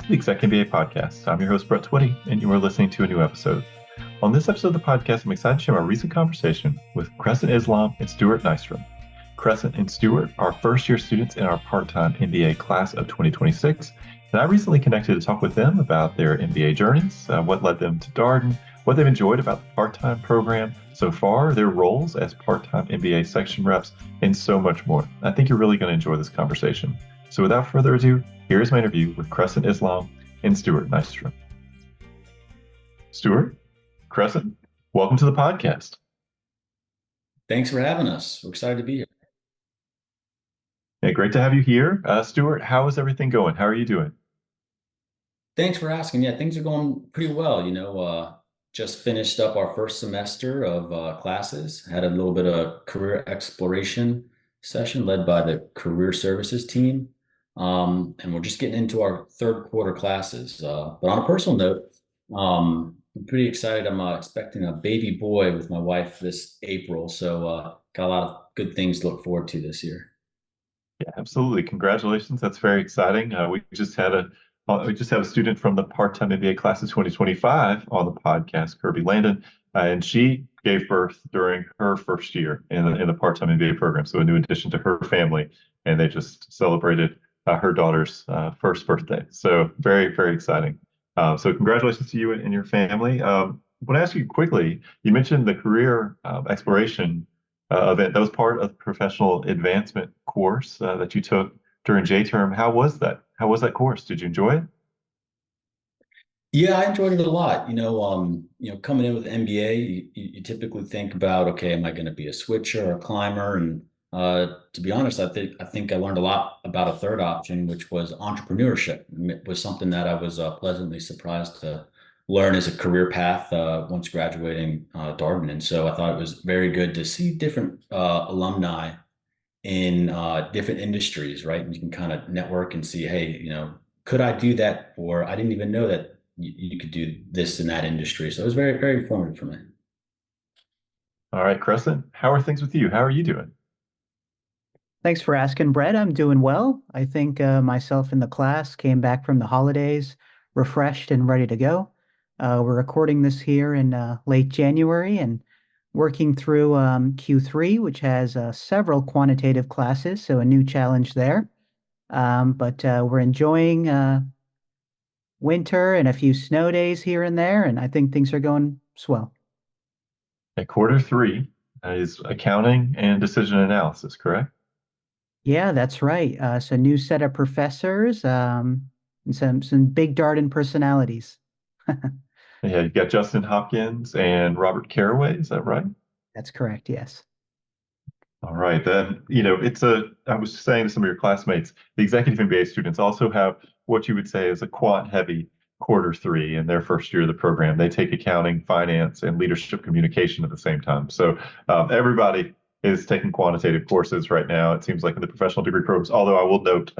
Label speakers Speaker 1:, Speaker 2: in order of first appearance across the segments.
Speaker 1: to the ExecMBA podcast. I'm your host, Brett Twitty, and you are listening to a new episode. On this episode of the podcast, I'm excited to share my recent conversation with Crescent Islam and Stuart Nystrom. Crescent and Stuart are first-year students in our part-time MBA class of 2026, and I recently connected to talk with them about their MBA journeys, what led them to Darden, what they've enjoyed about the part-time program so far, their roles as part-time MBA section reps, and so much more. I think you're really going to enjoy this conversation. So without further ado, here is my interview with Crescent Islam and Stuart Nystrom. Stuart, Crescent, welcome to the podcast.
Speaker 2: Thanks for having us. We're excited to be here.
Speaker 1: Yeah, great to have you here. Stuart, how is everything going? How are you doing?
Speaker 2: Thanks for asking. Yeah, things are going pretty well. Just finished up our first semester of classes, had a little bit of career exploration session led by the career services team. And we're just getting into our third quarter classes. But on a personal note, I'm pretty excited. I'm expecting a baby boy with my wife this April. So got a lot of good things to look forward to this year.
Speaker 1: Yeah, absolutely. Congratulations. That's very exciting. We just had a student from the part-time MBA class of 2025 on the podcast, Kirby Landon, and she gave birth during her first year in the part-time MBA program. So a new addition to her family, and they just celebrated her daughter's first birthday. So very, very exciting. So congratulations to you and your family. I want to ask you quickly, you mentioned the career exploration event. That was part of the professional advancement course that you took during J-term. How was that? How was that course? Did you enjoy it?
Speaker 2: Yeah, I enjoyed it a lot. Coming in with MBA, you typically think about, okay, am I going to be a switcher or a climber? And to be honest, I think I learned a lot about a third option, which was entrepreneurship. It was something that I was pleasantly surprised to learn as a career path once graduating Darden. And so I thought it was very good to see different alumni in different industries, right? And you can kind of network and see, hey, could I do that? Or I didn't even know that you could do this in that industry. So it was very, very informative for me.
Speaker 1: All right, Crescent, how are things with you? How are you doing?
Speaker 3: Thanks for asking, Brett. I'm doing well. I think myself and the class came back from the holidays refreshed and ready to go. We're recording this here in late January and working through Q3, which has several quantitative classes, so a new challenge there. But we're enjoying winter and a few snow days here and there, and I think things are going swell.
Speaker 1: At quarter three is accounting and decision analysis, correct?
Speaker 3: Yeah, that's right. So new set of professors, and some big Darden personalities.
Speaker 1: Yeah, you've got Justin Hopkins and Robert Caraway, is that right?
Speaker 3: That's correct, yes.
Speaker 1: All right, then, I was saying to some of your classmates, the executive MBA students also have what you would say is a quant heavy quarter three in their first year of the program. They take accounting, finance, and leadership communication at the same time. So everybody is taking quantitative courses right now, it seems like in the professional degree programs. Although I will note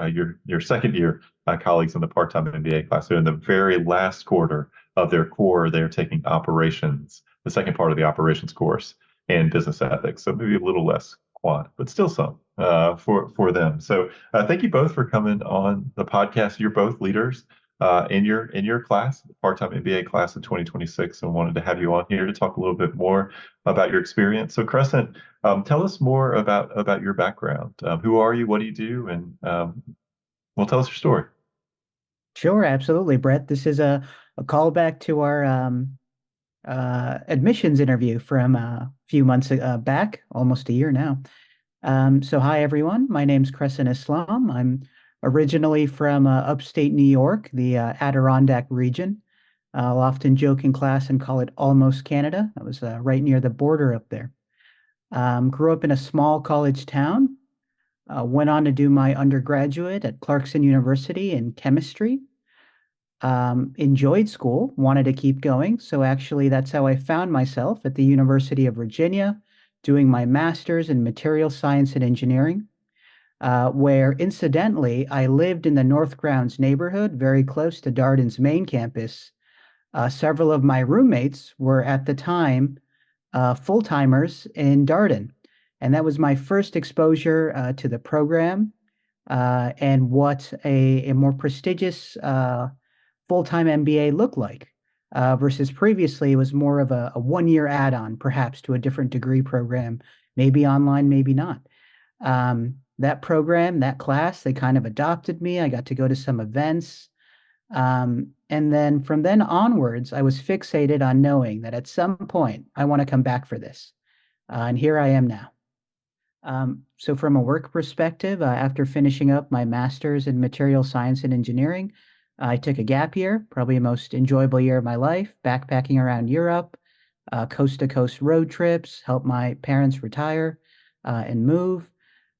Speaker 1: your second year colleagues in the part-time MBA class, so in the very last quarter of their core, they're taking operations, the second part of the operations course, and business ethics. So maybe a little less quant, but still some for them. So thank you both for coming on the podcast. You're both leaders in your class, the part-time MBA class of 2026, and wanted to have you on here to talk a little bit more about your experience. So Crescent, tell us more about your background. Who are you? What do you do? And well, tell us your story.
Speaker 3: Sure, absolutely, Brett. This is a callback to our admissions interview from a few months back, almost a year now. So hi, everyone. My name's Crescent Islam. I'm originally from upstate New York, the Adirondack region. I'll often joke in class and call it almost Canada. I was right near the border up there. Grew up in a small college town. Went on to do my undergraduate at Clarkson University in chemistry. Enjoyed school, wanted to keep going. So actually, that's how I found myself at the University of Virginia, doing my master's in material science and engineering, where incidentally, I lived in the North Grounds neighborhood, very close to Darden's main campus. Several of my roommates were at the time full-timers in Darden. And that was my first exposure to the program and what a more prestigious full-time MBA look like? Versus previously, it was more of a one-year add-on, perhaps to a different degree program, maybe online, maybe not. That program, that class, they kind of adopted me. I got to go to some events. And then from then onwards, I was fixated on knowing that at some point I want to come back for this. And here I am now. So from a work perspective, after finishing up my master's in material science and engineering, I took a gap year, probably the most enjoyable year of my life, backpacking around Europe, coast to coast road trips, helped my parents retire and move.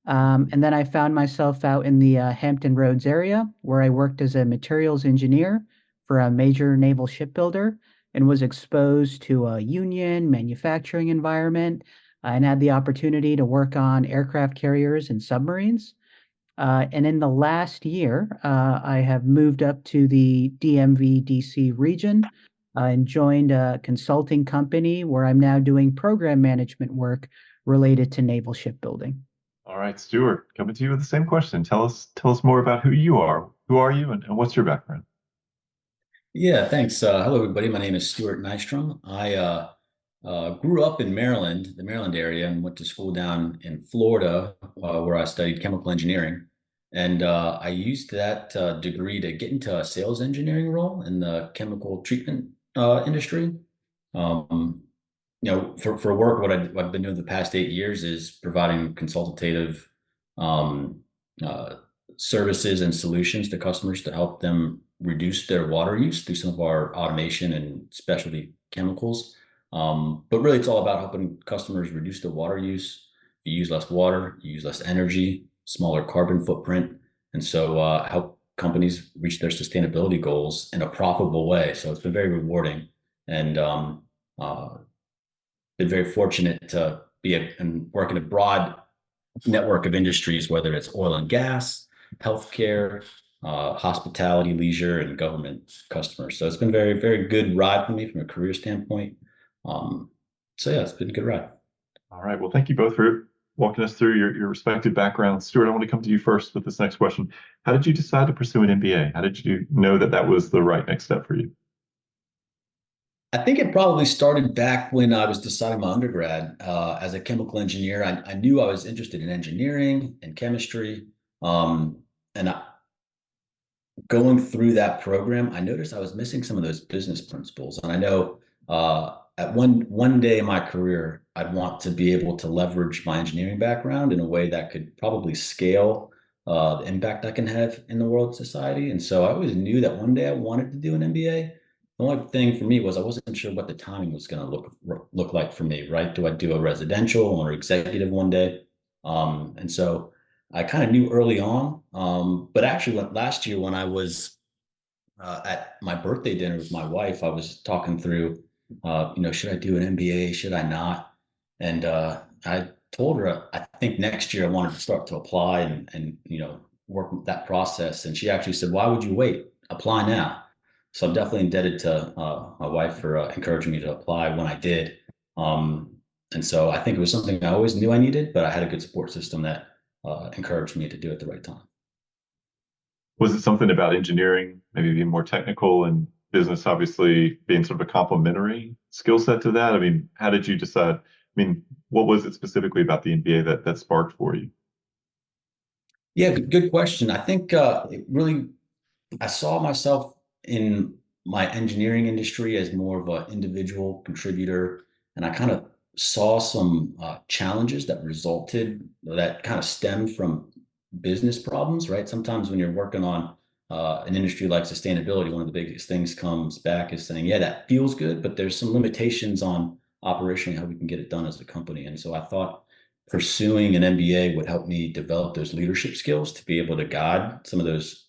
Speaker 3: And then I found myself out in the Hampton Roads area where I worked as a materials engineer for a major naval shipbuilder and was exposed to a union manufacturing environment and had the opportunity to work on aircraft carriers and submarines. And in the last year, I have moved up to the DMV DC region and joined a consulting company where I'm now doing program management work related to naval shipbuilding.
Speaker 1: All right, Stuart, coming to you with the same question. Tell us more about who you are. Who are you and what's your background?
Speaker 2: Yeah, thanks. Hello, everybody. My name is Stuart Nystrom. I grew up in Maryland, the Maryland area, and went to school down in Florida, where I studied chemical engineering. And I used that degree to get into a sales engineering role in the chemical treatment industry. Um, for work, what I've been doing the past 8 years is providing consultative um, uh, services and solutions to customers to help them reduce their water use through some of our automation and specialty chemicals. But really, it's all about helping customers reduce their water use. You use less water, you use less energy, smaller carbon footprint, and so help companies reach their sustainability goals in a profitable way. So it's been very rewarding, and uh, been very fortunate to and work in a broad network of industries, whether it's oil and gas, healthcare, hospitality, leisure, and government customers. So it's been very, very good ride for me from a career standpoint. Um, so yeah, it's been a good ride.
Speaker 1: All right. Well, thank you both for walking us through your respective backgrounds. Stuart, I want to come to you first with this next question. How did you decide to pursue an MBA? How did you know that that was the right next step for you?
Speaker 2: I think it probably started back when I was deciding my undergrad as a chemical engineer. I knew I was interested in engineering and chemistry. Um, and going through that program, I noticed I was missing some of those business principles. And I know at one day in my career, I'd want to be able to leverage my engineering background in a way that could probably scale the impact I can have in the world society. And so I always knew that one day I wanted to do an MBA. The only thing for me was I wasn't sure what the timing was going to look like for me, right? Do I do a residential or executive one day? And so I kind of knew early on, but actually last year when I was at my birthday dinner with my wife, I was talking through, should I do an MBA? Should I not? And I told her I think next year I wanted to start to apply and work with that process. And she actually said, "Why would you wait? Apply now." So I'm definitely indebted to my wife for encouraging me to apply when I did. And so I think it was something I always knew I needed, but I had a good support system that encouraged me to do it at the right time.
Speaker 1: Was it something about engineering, maybe being more technical and business, obviously being sort of a complementary skill set to that? I mean, how did you decide? I mean, what was it specifically about the MBA that sparked for you?
Speaker 2: Yeah, good question. I think it really I saw myself in my engineering industry as more of an individual contributor, and I kind of saw some challenges that kind of stemmed from business problems, right? Sometimes when you're working on an industry like sustainability, one of the biggest things comes back is saying, yeah, that feels good, but there's some limitations on operationally how we can get it done as a company. And so I thought pursuing an MBA would help me develop those leadership skills to be able to guide some of those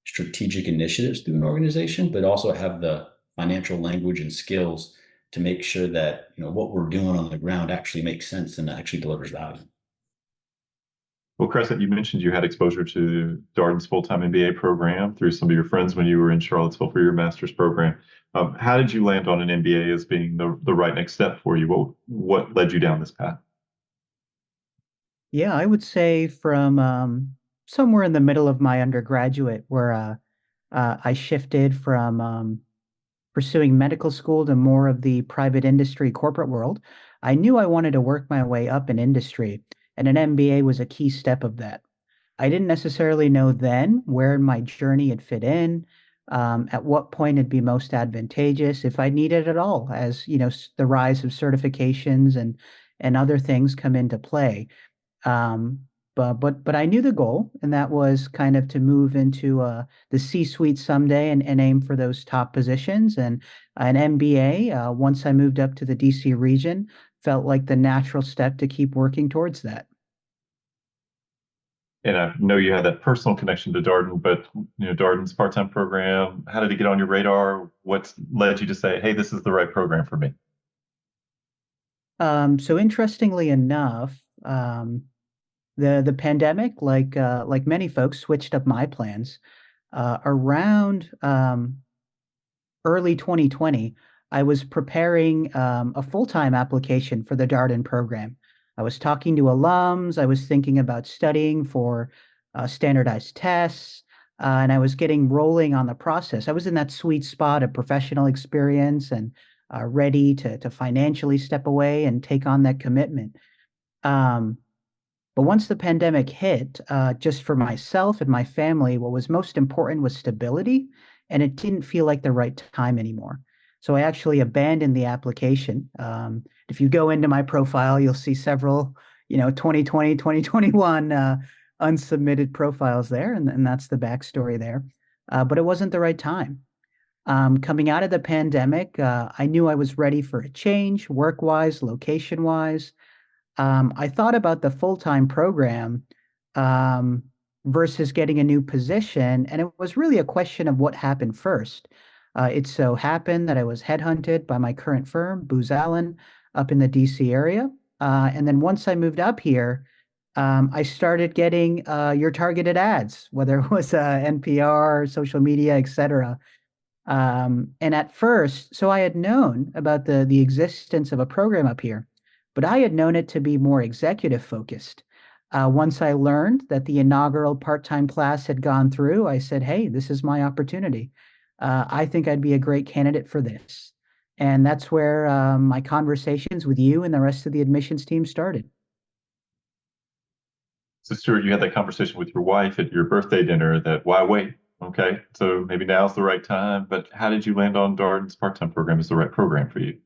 Speaker 2: strategic initiatives through an organization, but also have the financial language and skills to make sure that what we're doing on the ground actually makes sense and actually delivers value.
Speaker 1: Well, Crescent, you mentioned you had exposure to Darden's full-time MBA program through some of your friends when you were in Charlottesville for your master's program. How did you land on an MBA as being the right next step for you? What led you down this path?
Speaker 3: Yeah, I would say from somewhere in the middle of my undergraduate, where I shifted from pursuing medical school to more of the private industry corporate world. I knew I wanted to work my way up in industry, and an MBA was a key step of that. I didn't necessarily know then where in my journey it fit in, at what point it'd be most advantageous, if I need it at all, as the rise of certifications and other things come into play. Um, but I knew the goal, and that was kind of to move into the C-suite someday and aim for those top positions. And an MBA, once I moved up to the DC region, felt like the natural step to keep working towards that.
Speaker 1: And I know you had that personal connection to Darden, but Darden's part-time program, how did it get on your radar? What led you to say, hey, this is the right program for me?
Speaker 3: So interestingly enough, the pandemic, like many folks, switched up my plans. Around early 2020, I was preparing a full-time application for the Darden program. I was talking to alums. I was thinking about studying for standardized tests, and I was getting rolling on the process. I was in that sweet spot of professional experience and ready to financially step away and take on that commitment. Um, but once the pandemic hit, just for myself and my family, what was most important was stability, and it didn't feel like the right time anymore. So I actually abandoned the application. If you go into my profile, you'll see several, 2020, 2021 unsubmitted profiles there, and that's the backstory there. But it wasn't the right time. Coming out of the pandemic, I knew I was ready for a change, work-wise, location-wise. I thought about the full-time program um, versus getting a new position, and it was really a question of what happened first. It so happened that I was headhunted by my current firm, Booz Allen, up in the DC area. And then once I moved up here, I started getting your targeted ads, whether it was NPR, social media, etc. And at first, so I had known about the existence of a program up here, but I had known it to be more executive focused. Once I learned that the inaugural part-time class had gone through, I said, "Hey, this is my opportunity. I think I'd be a great candidate for this." And that's where my conversations with you and the rest of the admissions team started.
Speaker 1: So, Stuart, you had that conversation with your wife at your birthday dinner that why wait? Okay, so maybe now's the right time. But how did you land on Darden's part-time program as the right program for you?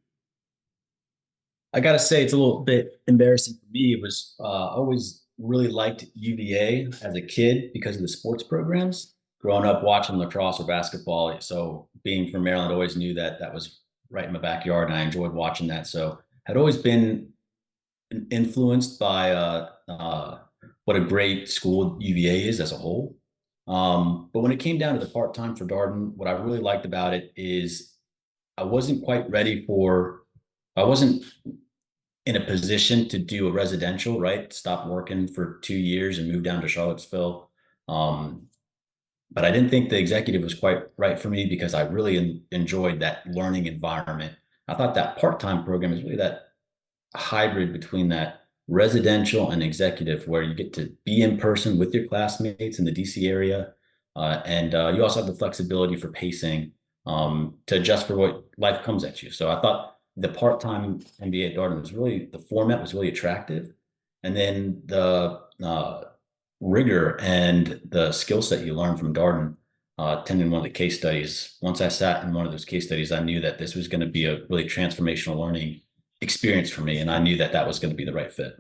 Speaker 2: I gotta say, it's a little bit embarrassing for me. It was always really liked UVA as a kid because of the sports programs. Growing up watching lacrosse or basketball, so being from Maryland, I always knew that that was right in my backyard, and I enjoyed watching that. So had always been influenced by what a great school UVA is as a whole. But when it came down to the part time for Darden, what I really liked about it is I wasn't quite ready for. I wasn't in a position to do a residential, right? Stop working for 2 years and move down to Charlottesville. Um, but I didn't think the executive was quite right for me because I really enjoyed that learning environment. I thought that part-time program is really that hybrid between that residential and executive where you get to be in person with your classmates in the DC area. And you also have the flexibility for pacing to adjust for what life comes at you. So I thought the part-time MBA at Darden was really, the format was really attractive. And then the rigor and the skill set you learn from Darden, attending one of the case studies. Once I sat in one of those case studies, I knew that this was going to be a really transformational learning experience for me, and I knew that that was going to be the right fit.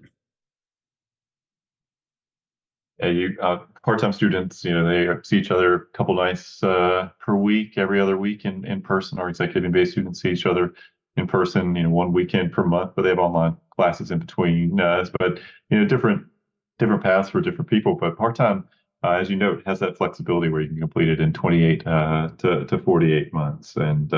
Speaker 1: You part-time students, they see each other a couple nights per week, every other week in person. Our executive MBA students see each other in person, one weekend per month, but they have online classes in between. But different paths for different people. But part-time, as you note, has that flexibility where you can complete it in 28 to 48 months. And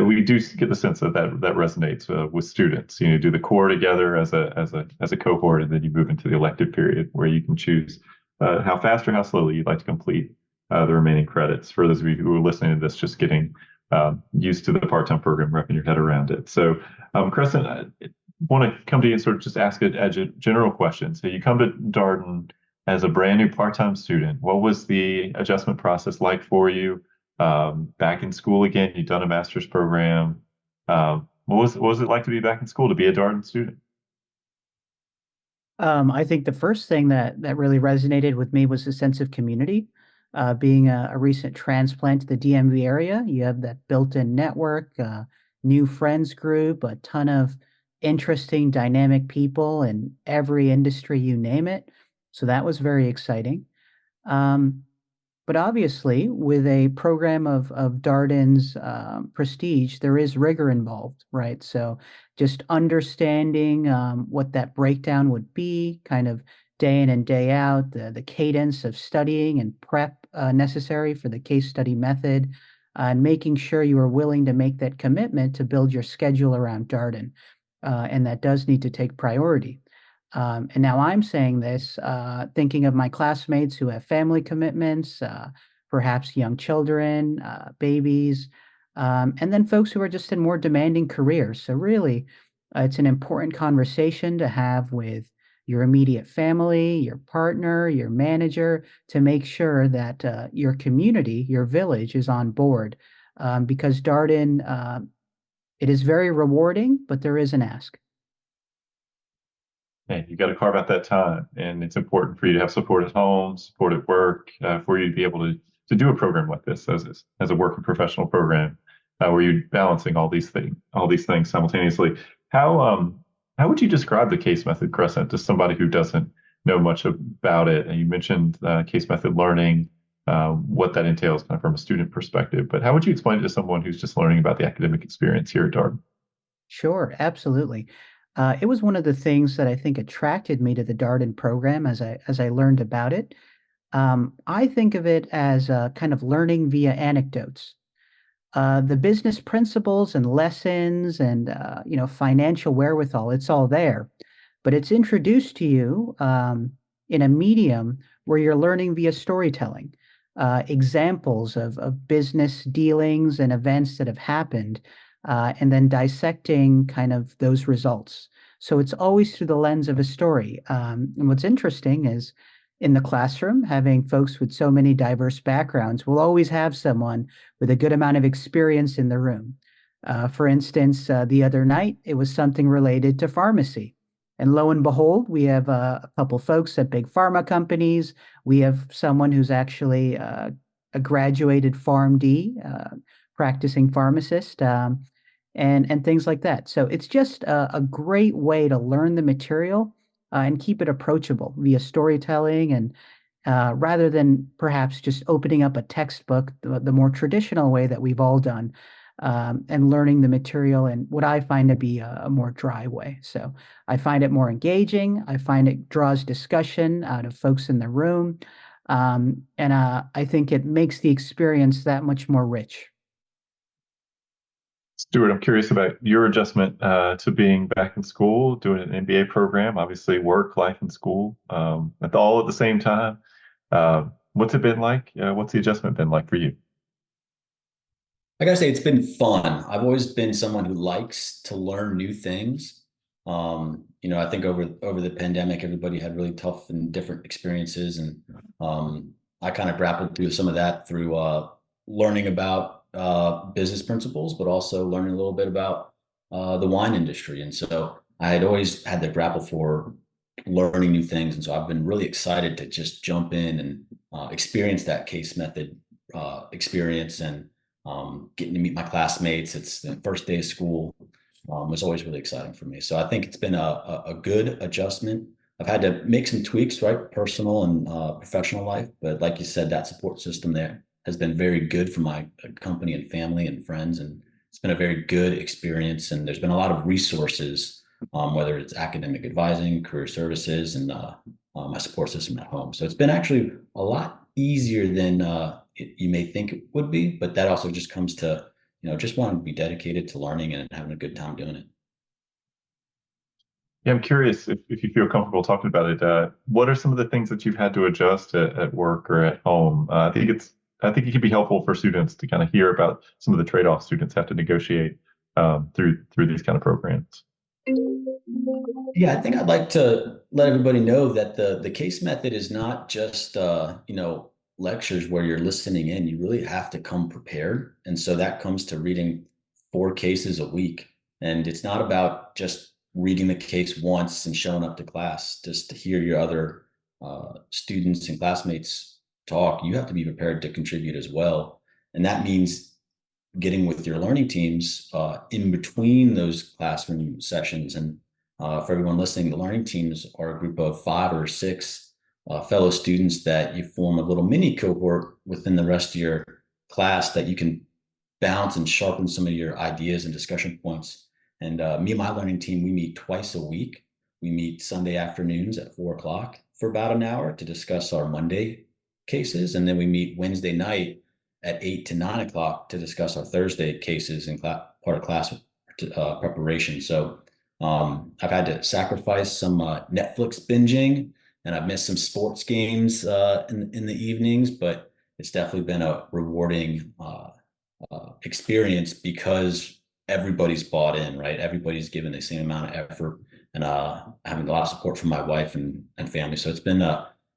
Speaker 1: we do get the sense that that resonates with students. Do the core together as a cohort, and then you move into the elective period where you can choose how fast or how slowly you'd like to complete the remaining credits. For those of you who are listening to this, just getting used to the part-time program, wrapping your head around it. So, Crescent, want to come to you and sort of just ask a general question. So you come to Darden as a brand new part-time student, what was the adjustment process like for you? Back in school again, you've done a master's program. What was it like to be back in school, to be a Darden student?
Speaker 3: I think the first thing that really resonated with me was the sense of community. Being a recent transplant to the DMV area, you have that built-in network, new friends group, a ton of interesting, dynamic people in every industry, you name it. So that was very exciting. Um, but obviously, with a program of Darden's prestige, there is rigor involved, right? So just understanding what that breakdown would be, kind of day in and day out, the cadence of studying and prep necessary for the case study method, and making sure you are willing to make that commitment to build your schedule around Darden. And that does need to take priority. And now I'm saying this, thinking of my classmates who have family commitments, perhaps young children, babies, and then folks who are just in more demanding careers. So, really, it's an important conversation to have with your immediate family, your partner, your manager, to make sure that your community, your village is on board. Because Darden, it is very rewarding, but there is an ask.
Speaker 1: Hey, you got to carve out that time, and it's important for you to have support at home, support at work, for you to be able to do a program like this as a working professional program, where you're balancing all these things simultaneously. How um how would you describe the case method Crescent to somebody who doesn't know much about it? And you mentioned case method learning, what that entails kind of from a student perspective. But how would you explain it to someone who's just learning about the academic experience here at Darden?
Speaker 3: Sure, absolutely. It was one of the things that I think attracted me to the Darden program as I learned about it. I think of it as kind of learning via anecdotes. The business principles and lessons and financial wherewithal, it's all there, but it's introduced to you in a medium where you're learning via storytelling, examples of business dealings and events that have happened, and then dissecting kind of those results. So it's always through the lens of a story. And what's interesting is in the classroom, having folks with so many diverse backgrounds, we'll always have someone with a good amount of experience in the room. For instance, the other night, it was something related to pharmacy. And lo and behold, we have a couple folks at big pharma companies. We have someone who's actually a graduated PharmD, practicing pharmacist, and things like that. So it's just a great way to learn the material and keep it approachable via storytelling and rather than perhaps just opening up a textbook the more traditional way that we've all done and learning the material in what I find to be a more dry way. So I find it more engaging. I find it draws discussion out of folks in the room. And I think it makes the experience that much more rich.
Speaker 1: Stuart, I'm curious about your adjustment to being back in school, doing an MBA program, obviously work, life, and school, all at the same time. What's it been like? What's the adjustment been like for you?
Speaker 2: I gotta say, it's been fun. I've always been someone who likes to learn new things. I think over the pandemic, everybody had really tough and different experiences, and I kind of grappled through some of that through learning about business principles, but also learning a little bit about the wine industry. And so I had always had to grapple for learning new things, and so I've been really excited to just jump in and experience that case method experience and getting to meet my classmates. It's the first day of school. Was always really exciting for me. So I think it's been a good adjustment. I've had to make some tweaks, right? Personal and professional life. But like you said, that support system there has been very good for my company and family and friends. And it's been a very good experience. And there's been a lot of resources, whether it's academic advising, career services, and my support system at home. So it's been actually a lot easier than you may think it would be. But that also just comes to just wanting to be dedicated to learning and having a good time doing it.
Speaker 1: Yeah, I'm curious if you feel comfortable talking about it. What are some of the things that you've had to adjust at work or at home? I think it can be helpful for students to kind of hear about some of the trade-offs students have to negotiate through these kind of programs.
Speaker 2: Yeah, I think I'd like to let everybody know that the case method is not just lectures where you're listening in. You really have to come prepared, and so that comes to reading 4 cases a week. And it's not about just reading the case once and showing up to class just to hear your other students and classmates talk. You have to be prepared to contribute as well, and that means getting with your learning teams in between those classroom sessions. And for everyone listening, the learning teams are a group of 5 or 6 fellow students that you form a little mini cohort within the rest of your class that you can bounce and sharpen some of your ideas and discussion points. And me and my learning team, we meet twice a week. We meet Sunday afternoons at 4 o'clock for about an hour to discuss our Monday cases. And then we meet Wednesday night at 8 to 9 o'clock to discuss our Thursday cases and part of class preparation. So I've had to sacrifice some Netflix binging, and I've missed some sports games in the evenings, but it's definitely been a rewarding experience because everybody's bought in, right? Everybody's given the same amount of effort, and having a lot of support from my wife and family. So it's been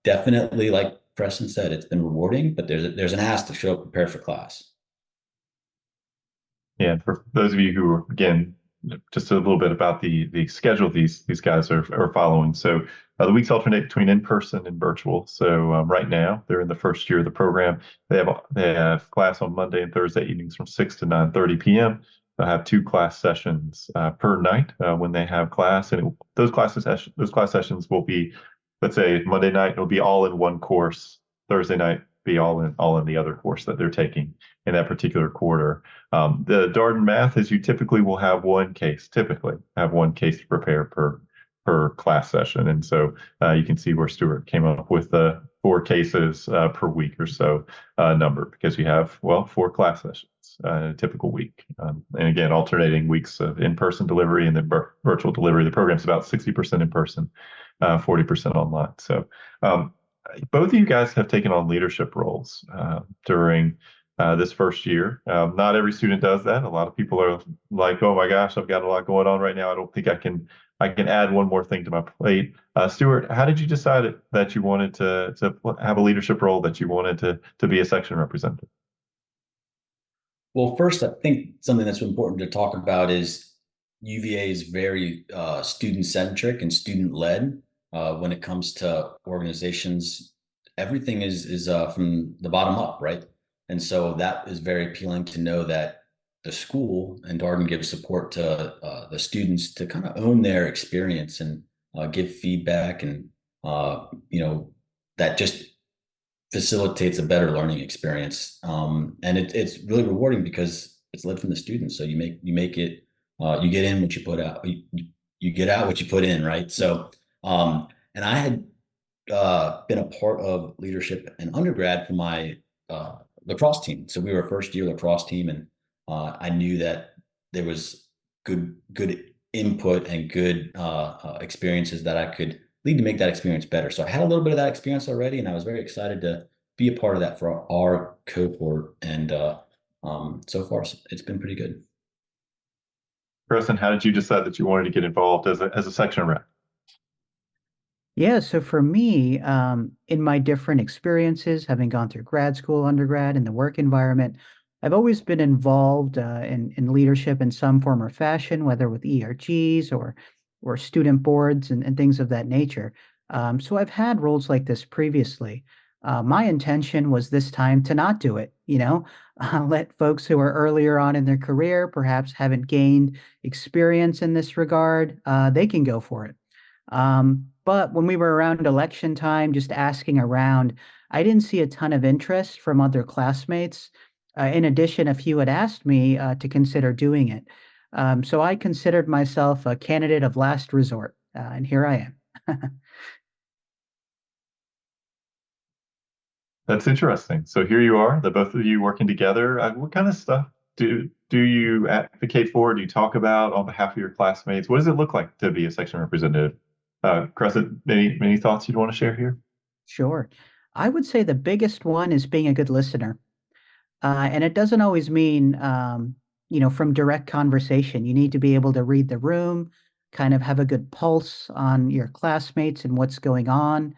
Speaker 2: definitely, like Crescent said, it's been rewarding, but there's an ask to show up prepared for class.
Speaker 1: Yeah, for those of you who are, again, just a little bit about the schedule these guys are following. So the weeks alternate between in-person and virtual. So right now they're in the first year of the program. They have class on Monday and Thursday evenings from 6 to 9:30 p.m. They'll have 2 class sessions per night when they have class, and those class sessions will be, let's say Monday night it'll be all in one course. Thursday night be all in the other course that they're taking in that particular quarter. The Darden math is you typically have one case to prepare per class session. And so you can see where Stuart came up with the 4 cases per week or so number, because you have, 4 class sessions in a typical week. And again, alternating weeks of in-person delivery and then virtual delivery. The program's about 60% in person, 40% online. So both of you guys have taken on leadership roles during this first year. Not every student does that. A lot of people are like, "Oh my gosh, I've got a lot going on right now. I don't think I can add one more thing to my plate." Stuart, how did you decide that you wanted to have a leadership role, that you wanted to be a section representative?
Speaker 2: Well, first, I think something that's important to talk about is UVA is very student-centric and student-led when it comes to organizations. Everything is from the bottom up, right? And so that is very appealing to know that the school and Darden gives support to the students to kind of own their experience and give feedback, and that just facilitates a better learning experience. And it's really rewarding because it's led from the students. So you make it, you get in what you put out, you get out what you put in, right? So, and I had been a part of leadership in undergrad for my lacrosse team. So we were a first year lacrosse team, and I knew that there was good input and good experiences that I could lead to make that experience better. So I had a little bit of that experience already, and I was very excited to be a part of that for our cohort. And so far, it's been pretty good.
Speaker 1: Preston, how did you decide that you wanted to get involved as a section rep?
Speaker 3: Yeah, so for me, in my different experiences, having gone through grad school, undergrad, and the work environment, I've always been involved in leadership in some form or fashion, whether with ERGs or student boards and things of that nature. So I've had roles like this previously. My intention was this time to not do it, let folks who are earlier on in their career, perhaps haven't gained experience in this regard, they can go for it. But when we were around election time, just asking around, I didn't see a ton of interest from other classmates. In addition, a few had asked me to consider doing it. So I considered myself a candidate of last resort, and here I am.
Speaker 1: That's interesting. So here you are, the both of you working together. What kind of stuff do you advocate for? Do you talk about on behalf of your classmates? What does it look like to be a section representative? Crescent, many thoughts you'd want to share here?
Speaker 3: Sure. I would say the biggest one is being a good listener. And it doesn't always mean, from direct conversation. You need to be able to read the room, kind of have a good pulse on your classmates and what's going on,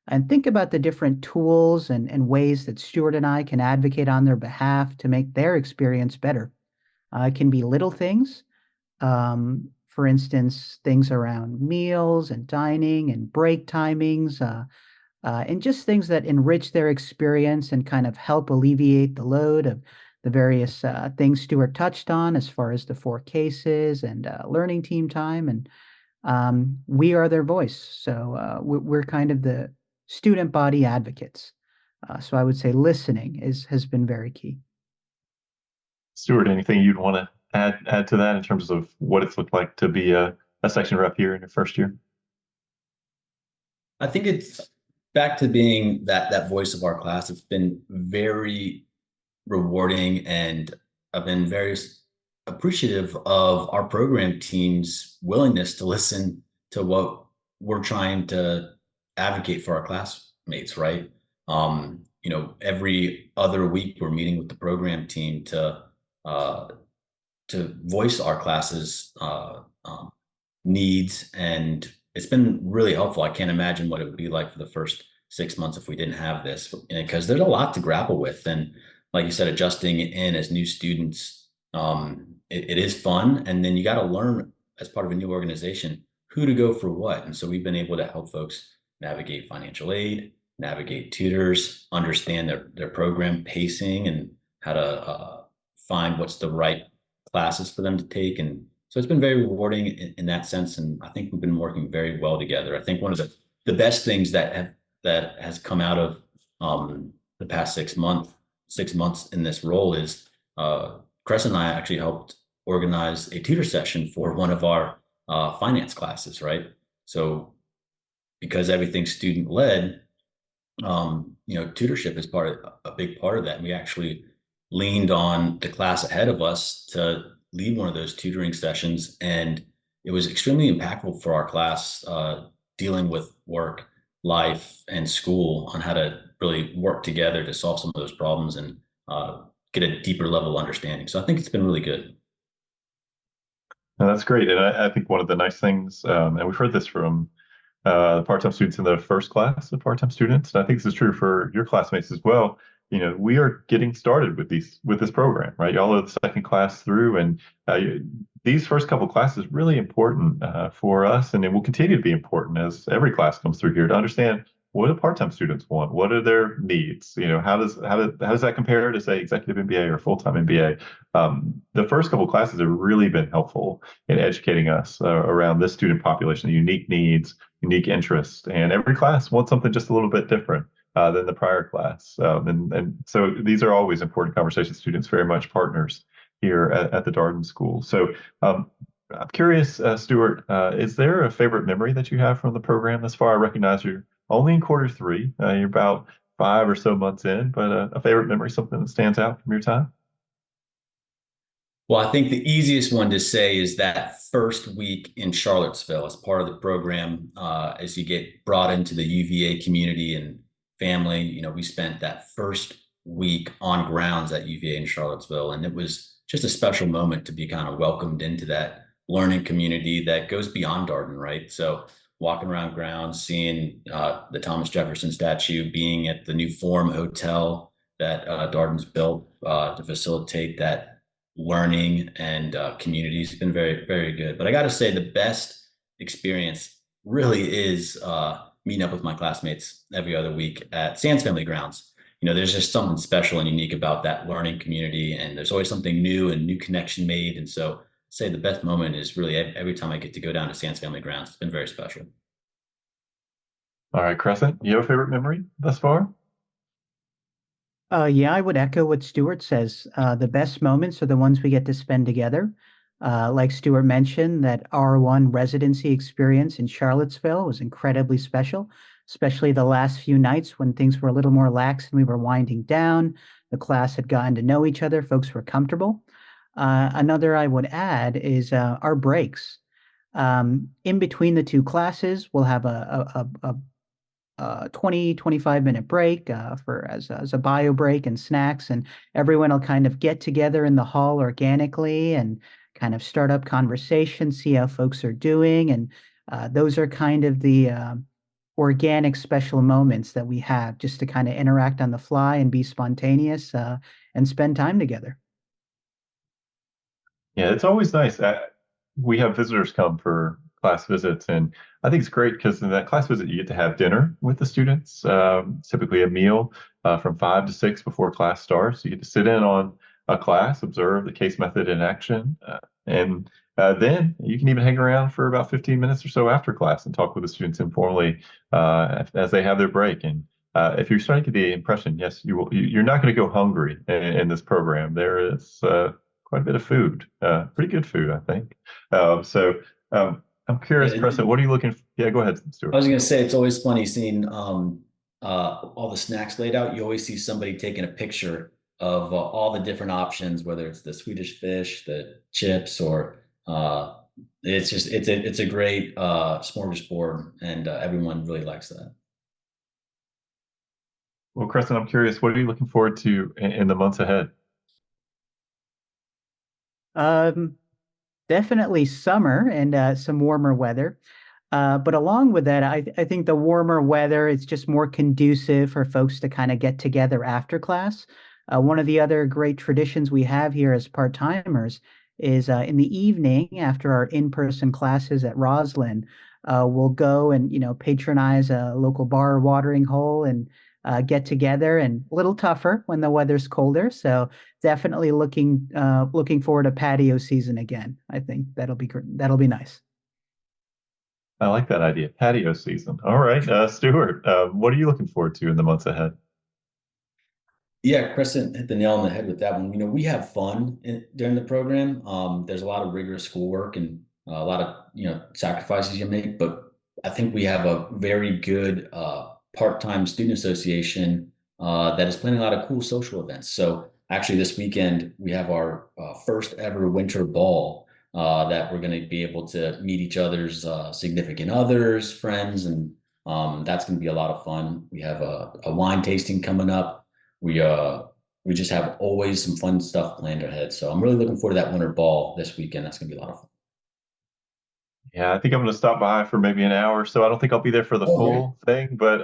Speaker 3: and think about the different tools and ways that Stuart and I can advocate on their behalf to make their experience better. It can be little things, for instance, things around meals and dining and break timings, and just things that enrich their experience and kind of help alleviate the load of the various things Stuart touched on as far as the 4 cases and learning team time. And we are their voice. So we're kind of the student body advocates. So I would say listening has been very key.
Speaker 1: Stuart, anything you'd want to add to that in terms of what it's looked like to be a section rep here in your first year?
Speaker 2: I think it's back to being that voice of our class. It's been very rewarding, and I've been very appreciative of our program team's willingness to listen to what we're trying to advocate for our classmates, right? Every other week we're meeting with the program team uh, to voice our classes needs, and it's been really helpful. I can't imagine what it would be like for the first 6 months if we didn't have this, because there's a lot to grapple with. And like you said, adjusting in as new students, it is fun. And then you got to learn as part of a new organization who to go for what. And so we've been able to help folks navigate financial aid, navigate tutors, understand their program pacing and how to find what's the right classes for them to take. And so it's been very rewarding in that sense. And I think we've been working very well together. I think one of the best things that has come out of the past 6 months in this role is Crescent and I actually helped organize a tutor session for one of our finance classes, right? So because everything's student led, tutorship is a big part of that. And we actually leaned on the class ahead of us to lead one of those tutoring sessions, and it was extremely impactful for our class, dealing with work, life, and school on how to really work together to solve some of those problems and get a deeper level of understanding. So I think it's been really good.
Speaker 1: No, that's great. And I think one of the nice things, and we've heard this from part-time students in the first class of part-time students, and I think this is true for your classmates as well. We are getting started with this program, right? Y'all are the second class through, and these first couple classes really important for us, and it will continue to be important as every class comes through here to understand what do part-time students want, what are their needs. How does that compare to, say, executive MBA or full-time MBA? The first couple classes have really been helpful in educating us around this student population, the unique needs, unique interests, and every class wants something just a little bit different than the prior class. And so these are always important conversations. Students very much partners here at the Darden School. So I'm curious, Stuart, is there a favorite memory that you have from the program thus far? I recognize you're only in quarter three. You're about 5 or so months in, but a favorite memory, something that stands out from your time?
Speaker 2: Well, I think the easiest one to say is that first week in Charlottesville as part of the program, as you get brought into the UVA community and family. We spent that first week on grounds at UVA in Charlottesville, and it was just a special moment to be kind of welcomed into that learning community that goes beyond Darden, right? So walking around grounds, seeing the Thomas Jefferson statue, being at the new Forum Hotel that Darden's built to facilitate that learning and community has been very, very good. But I got to say, the best experience really is meeting up with my classmates every other week at Sands Family Grounds. There's just something special and unique about that learning community, and there's always something new and new connection made. And so I'd say the best moment is really every time I get to go down to Sands Family Grounds. It's been very special.
Speaker 1: All right, Crescent, you have a favorite memory thus far?
Speaker 3: Yeah, I would echo what Stuart says. The best moments are the ones we get to spend together. Like Stuart mentioned, that R1 residency experience in Charlottesville was incredibly special, especially the last few nights when things were a little more lax and we were winding down. The class had gotten to know each other, folks were comfortable. Another I would add is our breaks. In between the two classes, we'll have a 20, 25-minute break as a bio break and snacks, and everyone will kind of get together in the hall organically and kind of start up conversations, see how folks are doing. And those are kind of the organic special moments that we have just to kind of interact on the fly and be spontaneous and spend time together.
Speaker 1: Yeah, it's always nice. We have visitors come for class visits, and I think it's great because in that class visit, you get to have dinner with the students, typically a meal from 5 to 6 before class starts. You get to sit in on a class, observe the case method in action, and then you can even hang around for about 15 minutes or so after class and talk with the students informally as they have their break. And if you're starting to get the impression, yes, you're not going to go hungry in this program. There is quite a bit of food, pretty good food, I think. So I'm curious,
Speaker 2: Yeah,
Speaker 1: Crescent, what are you looking for? Yeah, go ahead,
Speaker 2: I
Speaker 1: Stuart.
Speaker 2: was gonna say it's always funny seeing all the snacks laid out. You always see somebody taking a picture of all the different options, whether it's the Swedish fish, the chips, or it's a great smorgasbord, and everyone really likes that.
Speaker 1: Well, Crescent, I'm curious, what are you looking forward to in the months ahead?
Speaker 3: Um, Definitely summer and some warmer weather. But along with that, I think the warmer weather is just more conducive for folks to kind of get together after class. One of the other great traditions we have here as part-timers is in the evening after our in-person classes at Roslyn, we'll go and patronize a local bar or watering hole and get together. And a little tougher when the weather's colder. So definitely looking forward to patio season again. I think that'll be nice.
Speaker 1: I like that idea, patio season. All right, Stuart, what are you looking forward to in the months ahead?
Speaker 2: Yeah, Crescent hit the nail on the head with that one. We have fun during the program. There's a lot of rigorous schoolwork and a lot of sacrifices you make, but I think we have a very good part-time student association that is planning a lot of cool social events. So actually, this weekend we have our first ever winter ball that we're going to be able to meet each other's significant others, friends, and that's going to be a lot of fun. We have a wine tasting coming up. We just have always some fun stuff planned ahead. So I'm really looking forward to that winter ball this weekend. That's gonna be a lot of fun.
Speaker 1: Yeah, I think I'm going to stop by for maybe an hour or so. I don't think I'll be there for the
Speaker 2: Oh, great.
Speaker 1: full thing, but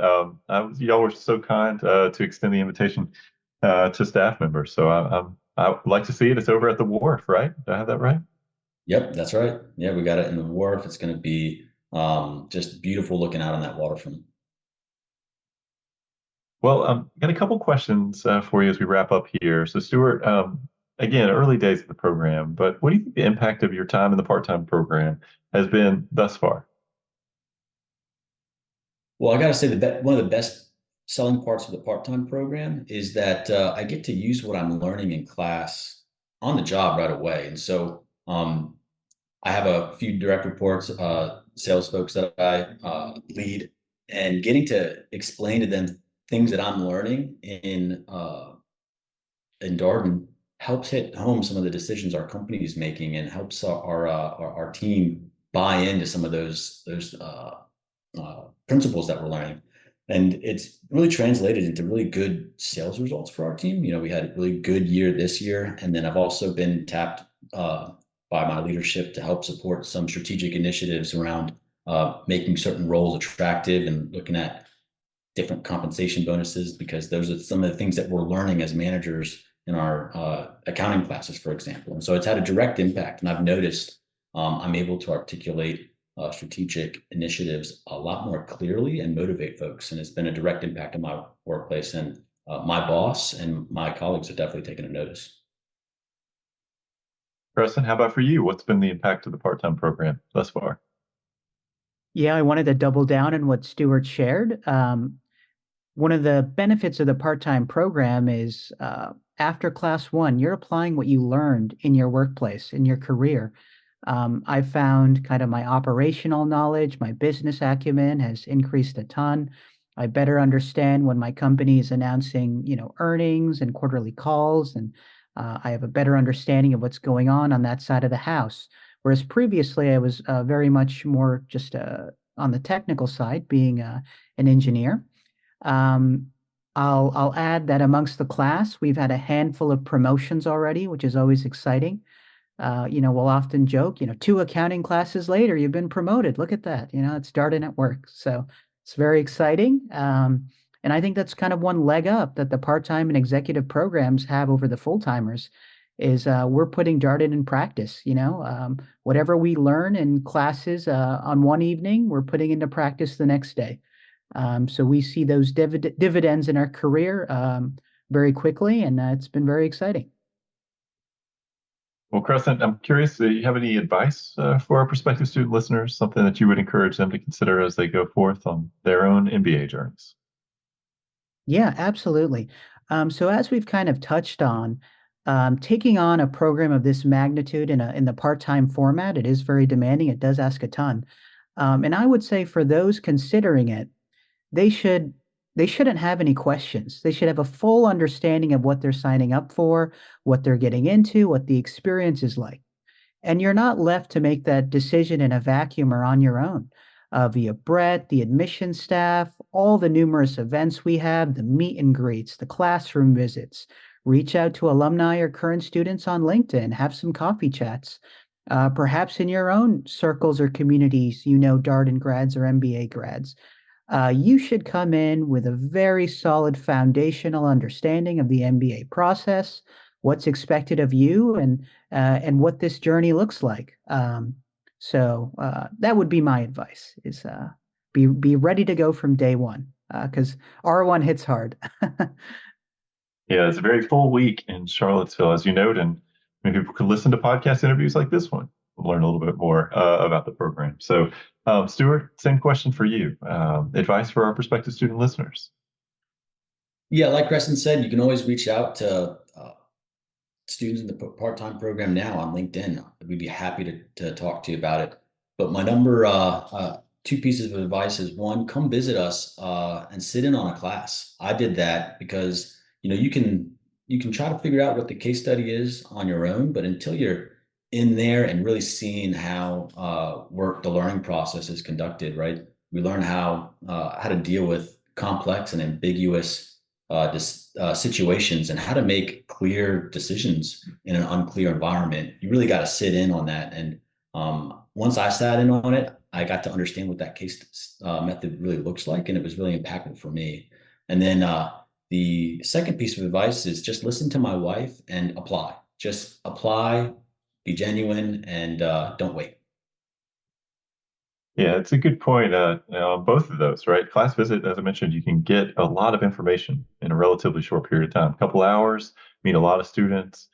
Speaker 1: y'all were so kind to extend the invitation to staff members. So I would like to see it. It's over at the wharf, right? Do I have that right?
Speaker 2: Yep, that's right. Yeah, we got it in the wharf. It's gonna be just beautiful looking out on that waterfront.
Speaker 1: Well, got a couple questions for you as we wrap up here. So, Stuart, again, early days of the program, but what do you think the impact of your time in the part-time program has been thus far?
Speaker 2: Well, I got to say one of the best selling parts of the part-time program is that I get to use what I'm learning in class on the job right away. And so I have a few direct reports, sales folks that I lead, and getting to explain to them things that I'm learning in Darden helps hit home some of the decisions our company is making and helps our team buy into some of those principles that we're learning. And it's really translated into really good sales results for our team. We had a really good year this year, and then I've also been tapped by my leadership to help support some strategic initiatives around making certain roles attractive and looking at different compensation bonuses, because those are some of the things that we're learning as managers in our accounting classes, for example. And so it's had a direct impact. And I've noticed I'm able to articulate strategic initiatives a lot more clearly and motivate folks. And it's been a direct impact on my workplace. And my boss and my colleagues have definitely taken a notice.
Speaker 1: Preston, how about for you? What's been the impact of the part-time program thus far?
Speaker 3: Yeah, I wanted to double down on what Stuart shared. One of the benefits of the part-time program is after class one, you're applying what you learned in your workplace, in your career. I found kind of my operational knowledge, my business acumen has increased a ton. I better understand when my company is announcing, earnings and quarterly calls, and I have a better understanding of what's going on that side of the house. Whereas previously, I was very much more just on the technical side, being an engineer. Um, I'll add that amongst the class, we've had a handful of promotions already, which is always exciting. We'll often joke, 2 accounting classes later, you've been promoted. Look at that. It's Darden at work. So it's very exciting. And I think that's kind of one leg up that the part-time and executive programs have over the full-timers is we're putting Darden in practice. Whatever we learn in classes on one evening, we're putting into practice the next day. So we see those dividends in our career very quickly, and it's been very exciting.
Speaker 1: Well, Crescent, I'm curious, do you have any advice for our prospective student listeners, something that you would encourage them to consider as they go forth on their own MBA journeys?
Speaker 3: Yeah, absolutely. So as we've kind of touched on, taking on a program of this magnitude in the part-time format, it is very demanding. It does ask a ton. And I would say for those considering it, they should they shouldn't have any questions. They should have a full understanding of what they're signing up for, what they're getting into, what the experience is like. And you're not left to make that decision in a vacuum or on your own. Via Brett, the admission staff, all the numerous events we have, the meet and greets, the classroom visits. Reach out to alumni or current students on LinkedIn, have some coffee chats. Perhaps in your own circles or communities, Darden grads or MBA grads. You should come in with a very solid foundational understanding of the MBA process, what's expected of you, and what this journey looks like. So that would be my advice: is be ready to go from day one, because R1 hits hard.
Speaker 1: Yeah, it's a very full week in Charlottesville, as you note, and maybe people could listen to podcast interviews like this one, learn a little bit more about the program. So, Stuart, same question for you. Advice for our prospective student listeners.
Speaker 2: Yeah, like Crescent said, you can always reach out to students in the part-time program now on LinkedIn. We'd be happy to talk to you about it. But my two pieces of advice is, one, come visit us and sit in on a class. I did that because you can try to figure out what the case study is on your own, but until you're in there and really seeing how the learning process is conducted, right? We learn how to deal with complex and ambiguous situations and how to make clear decisions in an unclear environment. You really got to sit in on that. And once I sat in on it, I got to understand what that case method really looks like. And it was really impactful for me. And then the second piece of advice is just listen to my wife and apply. Just apply, be genuine, and don't wait.
Speaker 1: Yeah, it's a good point on both of those, right? Class visit, as I mentioned, you can get a lot of information in a relatively short period of time. A couple hours, meet a lot of students,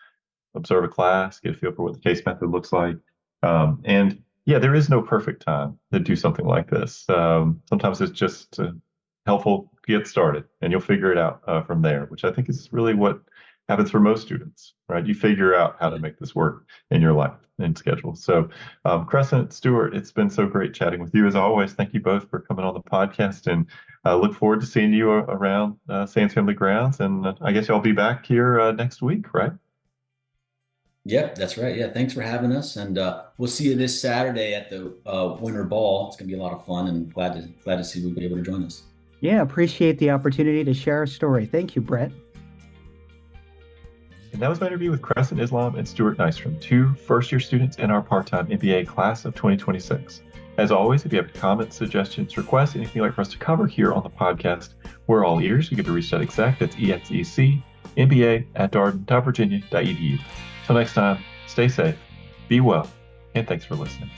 Speaker 1: observe a class, get a feel for what the case method looks like. And yeah, there is no perfect time to do something like this. Sometimes it's just helpful to get started, and you'll figure it out from there, which I think is really what happens for most students, right? You figure out how to make this work in your life and schedule. So, Crescent, Stuart, it's been so great chatting with you as always. Thank you both for coming on the podcast, and look forward to seeing you around Sands Family Grounds. And I guess y'all be back here next week, right?
Speaker 2: Yep, that's right. Yeah, thanks for having us, and we'll see you this Saturday at the Winter Ball. It's gonna be a lot of fun, and glad to see you'll be able to join us.
Speaker 3: Yeah, appreciate the opportunity to share our story. Thank you, Brett.
Speaker 1: And that was my interview with Crescent Islam and Stuart Nystrom, two first-year students in our part-time MBA class of 2026. As always, if you have comments, suggestions, requests, anything you'd like for us to cover here on the podcast, we're all ears. You can reach that exec, that's ExecMBA@darden.virginia.edu. Till next time, stay safe, be well, and thanks for listening.